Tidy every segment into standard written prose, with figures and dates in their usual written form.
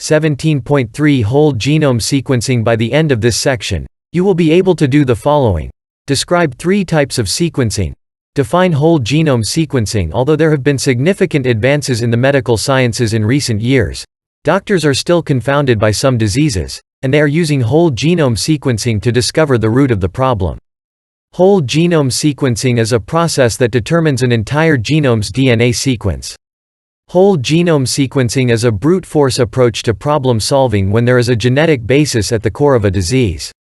17.3 Whole genome sequencing. By the end of this section, you will be able to do the following. Describe 3 types of sequencing. Define whole genome sequencing. Although there have been significant advances in the medical sciences in recent years, doctors are still confounded by some diseases, and they are using whole genome sequencing to discover the root of the problem. Whole genome sequencing is a process that determines an entire genome's DNA sequence. Whole genome sequencing is a brute force approach to problem solving when there is a genetic basis at the core of a disease.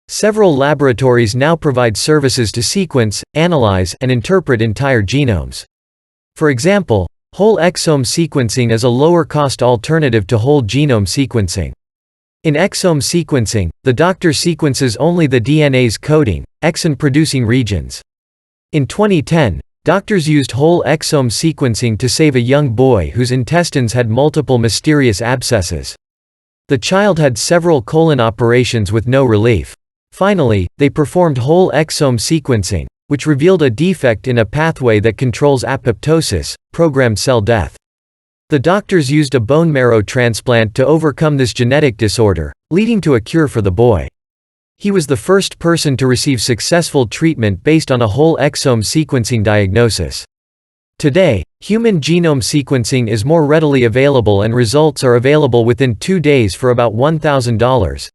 Several laboratories now provide services to sequence, analyze, and interpret entire genomes. For example, whole exome sequencing is a lower-cost alternative to whole genome sequencing. In exome sequencing, the doctor sequences only the DNA's coding, exon-producing regions. In 2010, doctors used whole exome sequencing to save a young boy whose intestines had multiple mysterious abscesses. The child had several colon operations with no relief. Finally, they performed whole exome sequencing, which revealed a defect in a pathway that controls apoptosis, programmed cell death. The doctors used a bone marrow transplant to overcome this genetic disorder, leading to a cure for the boy. He was the first person to receive successful treatment based on a whole exome sequencing diagnosis. Today, human genome sequencing is more readily available and results are available within 2 days for about $1,000.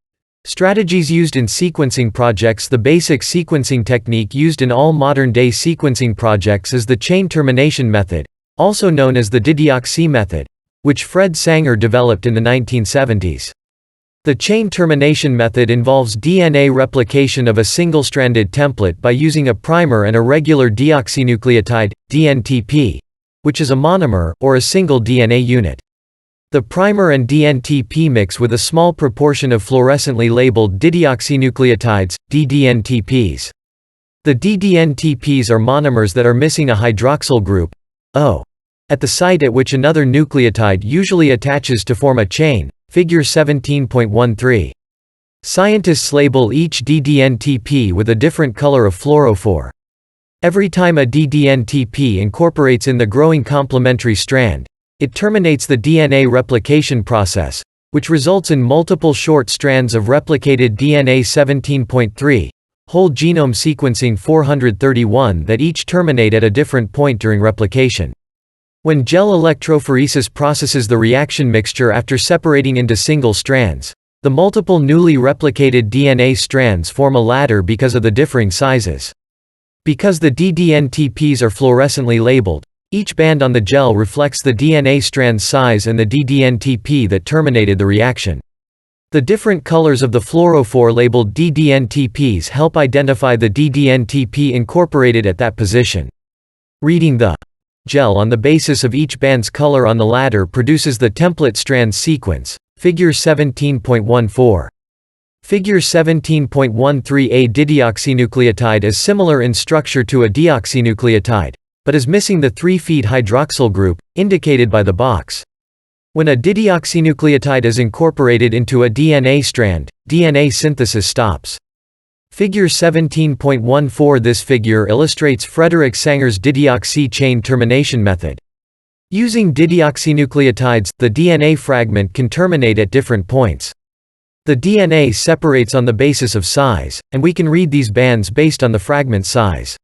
Strategies used in sequencing projects. The basic sequencing technique used in all modern-day sequencing projects is the chain termination method, also known as the dideoxy method, which Fred Sanger developed in the 1970s. The chain termination method involves DNA replication of a single-stranded template by using a primer and a regular deoxynucleotide, DNTP, which is a monomer, or a single DNA unit. The primer and DNTP mix with a small proportion of fluorescently labeled dideoxynucleotides, ddNTPs. The ddNTPs are monomers that are missing a hydroxyl group, O, at the site at which another nucleotide usually attaches to form a chain, figure 17.13. Scientists label each ddNTP with a different color of fluorophore. Every time a ddNTP incorporates in the growing complementary strand, it terminates the DNA replication process, which results in multiple short strands of replicated DNA 17.3, whole genome sequencing 431 that each terminate at a different point during replication. When gel electrophoresis processes the reaction mixture after separating into single strands, the multiple newly replicated DNA strands form a ladder because of the differing sizes. Because the ddNTPs are fluorescently labeled, each band on the gel reflects the DNA strand size and the ddNTP that terminated the reaction. The different colors of the fluorophore labeled ddNTPs help identify the ddNTP incorporated at that position. Reading the gel on the basis of each band's color on the ladder produces the template strand sequence, figure 17.14. Figure 17.13. A dideoxynucleotide is similar in structure to a deoxynucleotide, but is missing the 3' hydroxyl group, indicated by the box. When a dideoxynucleotide is incorporated into a DNA strand, DNA synthesis stops. Figure 17.14. This figure illustrates Frederick Sanger's dideoxy chain termination method. Using dideoxynucleotides, the DNA fragment can terminate at different points. The DNA separates on the basis of size, and we can read these bands based on the fragment size.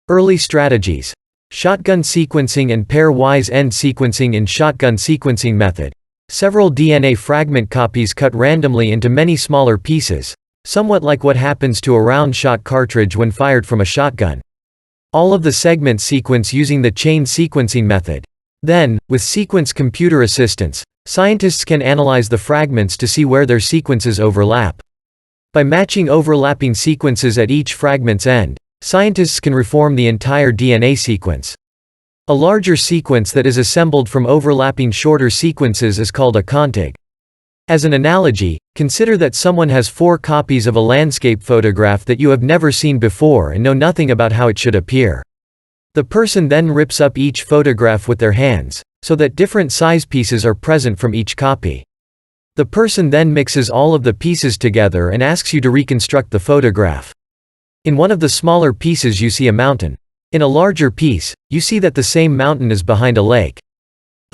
Early strategies. Shotgun sequencing and pair-wise end sequencing. In shotgun sequencing method, several DNA fragment copies cut randomly into many smaller pieces, somewhat like what happens to a round-shot cartridge when fired from a shotgun. All of the segments sequence using the chain sequencing method. Then, with sequence computer assistance, scientists can analyze the fragments to see where their sequences overlap. By matching overlapping sequences at each fragment's end, scientists can reform the entire DNA sequence. A larger sequence that is assembled from overlapping shorter sequences is called a contig. As an analogy, consider that someone has 4 copies of a landscape photograph that you have never seen before and know nothing about how it should appear. The person then rips up each photograph with their hands, so that different size pieces are present from each copy. The person then mixes all of the pieces together and asks you to reconstruct the photograph. In one of the smaller pieces you see a mountain. In a larger piece, you see that the same mountain is behind a lake.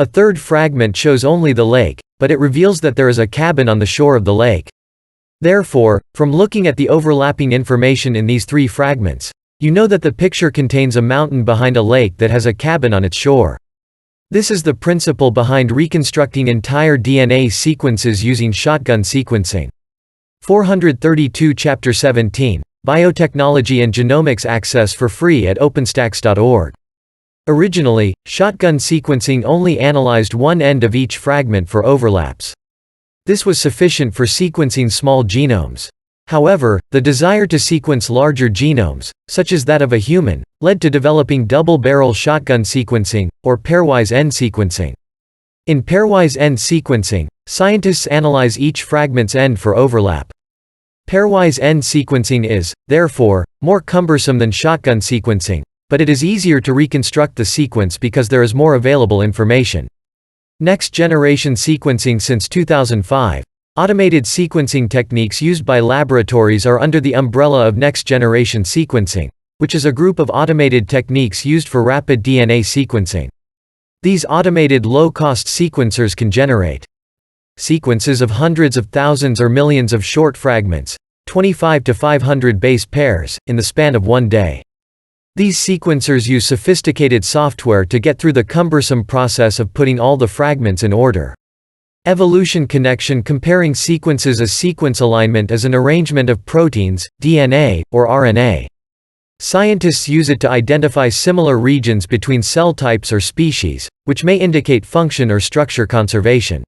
A third fragment shows only the lake, but it reveals that there is a cabin on the shore of the lake. Therefore, from looking at the overlapping information in these three fragments, you know that the picture contains a mountain behind a lake that has a cabin on its shore. This is the principle behind reconstructing entire DNA sequences using shotgun sequencing. 432 Chapter 17, Biotechnology and Genomics, access for free at openstax.org. Originally, shotgun sequencing only analyzed one end of each fragment for overlaps. This was sufficient for sequencing small genomes. However, the desire to sequence larger genomes, such as that of a human, led to developing double-barrel shotgun sequencing, or pairwise end sequencing. In pairwise end sequencing, scientists analyze each fragment's end for overlap. Pairwise end sequencing is, therefore, more cumbersome than shotgun sequencing, but it is easier to reconstruct the sequence because there is more available information. Next-generation sequencing. Since 2005, automated sequencing techniques used by laboratories are under the umbrella of next-generation sequencing, which is a group of automated techniques used for rapid DNA sequencing. These automated low-cost sequencers can generate sequences of hundreds of thousands or millions of short fragments, 25 to 500 base pairs, in the span of one day. These sequencers use sophisticated software to get through the cumbersome process of putting all the fragments in order. Evolution connection. Comparing sequences. A sequence alignment is an arrangement of proteins, DNA, or RNA. Scientists use it to identify similar regions between cell types or species, which may indicate function or structure conservation.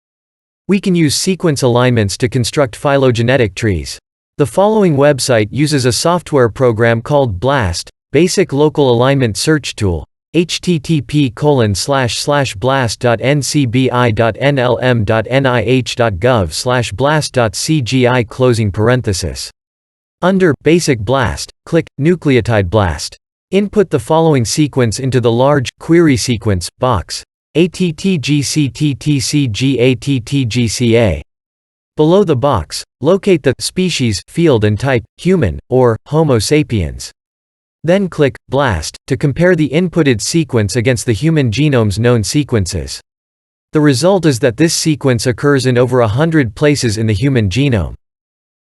We can use sequence alignments to construct phylogenetic trees. The following website uses a software program called BLAST, Basic Local Alignment Search Tool, http://blast.ncbi.nlm.nih.gov/blast.cgi. Under Basic BLAST, click Nucleotide BLAST. Input the following sequence into the large query sequence box: ATTGCTTCGATTGCA. Below the box, locate the species field and type human or Homo sapiens. Then click BLAST to compare the inputted sequence against the human genome's known sequences. The result is that this sequence occurs in over 100 places in the human genome.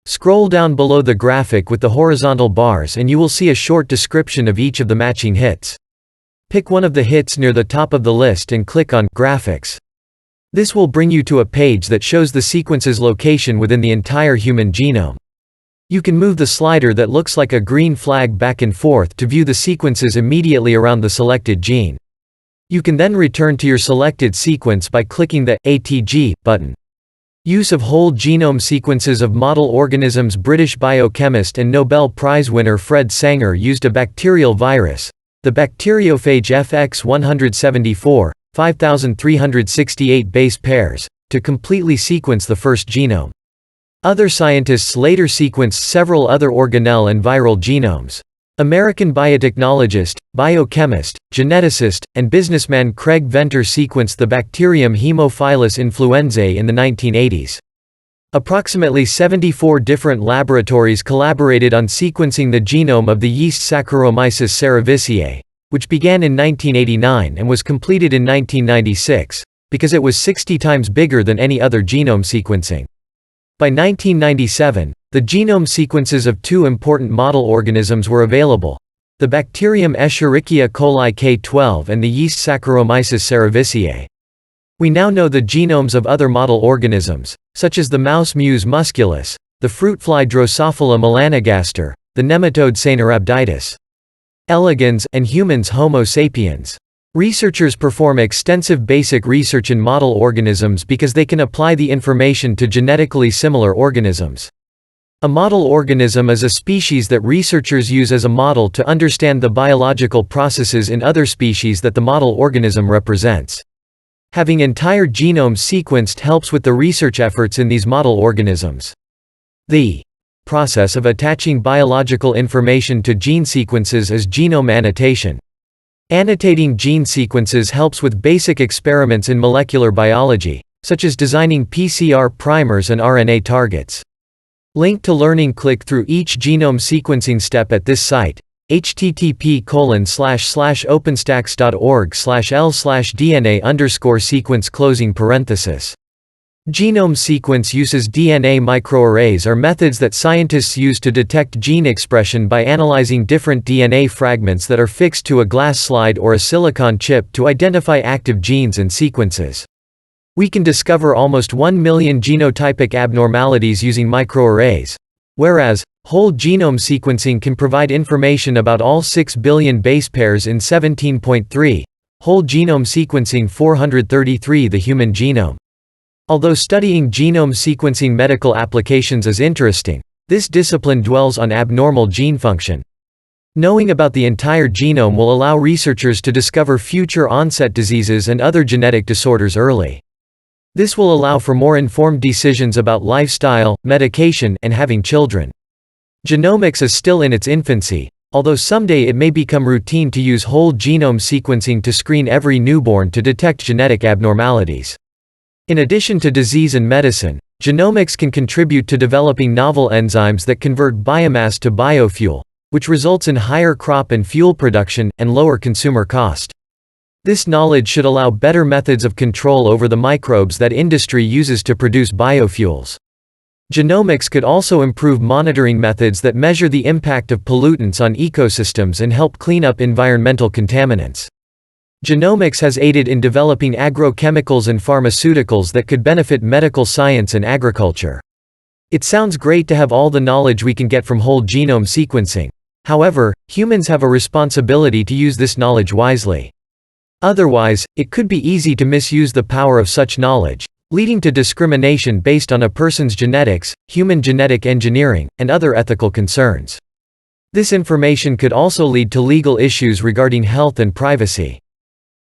Scroll down below the graphic with the horizontal bars and you will see a short description of each of the matching hits. Pick one of the hits near the top of the list and click on Graphics. This will bring you to a page that shows the sequence's location within the entire human genome. You can move the slider that looks like a green flag back and forth to view the sequences immediately around the selected gene. You can then return to your selected sequence by clicking the ATG button. Use of whole genome sequences of model organisms. British biochemist and Nobel Prize winner Fred Sanger used a bacterial virus, the bacteriophage FX174, 5368 base pairs, to completely sequence the first genome. Other scientists later sequenced several other organelle and viral genomes. American biotechnologist, biochemist, geneticist, and businessman Craig Venter sequenced the bacterium Haemophilus influenzae in the 1980s. Approximately 74 different laboratories collaborated on sequencing the genome of the yeast Saccharomyces cerevisiae, which began in 1989 and was completed in 1996, because it was 60 times bigger than any other genome sequencing. By 1997, the genome sequences of two important model organisms were available: the bacterium Escherichia coli K12 and the yeast Saccharomyces cerevisiae. We now know the genomes of other model organisms, such as the mouse Mus musculus, the fruit fly Drosophila melanogaster, the nematode Caenorhabditis elegans, and humans Homo sapiens. Researchers perform extensive basic research in model organisms because they can apply the information to genetically similar organisms. A model organism is a species that researchers use as a model to understand the biological processes in other species that the model organism represents. Having entire genomes sequenced helps with the research efforts in these model organisms. The process of attaching biological information to gene sequences is genome annotation. Annotating gene sequences helps with basic experiments in molecular biology, such as designing PCR primers and RNA targets. Link to learning. Click through each genome sequencing step at this site, http://openstax.org/l/DNA_sequence. Genome sequence uses DNA microarrays are methods that scientists use to detect gene expression by analyzing different DNA fragments that are fixed to a glass slide or a silicon chip to identify active genes and sequences. We can discover almost 1 million genotypic abnormalities using microarrays, whereas whole genome sequencing can provide information about all 6 billion base pairs in 17.3, whole genome sequencing 433 the human genome. Although studying genome sequencing medical applications is interesting, this discipline dwells on abnormal gene function. Knowing about the entire genome will allow researchers to discover future onset diseases and other genetic disorders early. This will allow for more informed decisions about lifestyle, medication, and having children. Genomics is still in its infancy, although someday it may become routine to use whole genome sequencing to screen every newborn to detect genetic abnormalities. In addition to disease and medicine, genomics can contribute to developing novel enzymes that convert biomass to biofuel, which results in higher crop and fuel production, and lower consumer cost. This knowledge should allow better methods of control over the microbes that industry uses to produce biofuels. Genomics could also improve monitoring methods that measure the impact of pollutants on ecosystems and help clean up environmental contaminants. Genomics has aided in developing agrochemicals and pharmaceuticals that could benefit medical science and agriculture. It sounds great to have all the knowledge we can get from whole genome sequencing. However, humans have a responsibility to use this knowledge wisely. Otherwise, it could be easy to misuse the power of such knowledge, leading to discrimination based on a person's genetics, human genetic engineering, and other ethical concerns. This information could also lead to legal issues regarding health and privacy.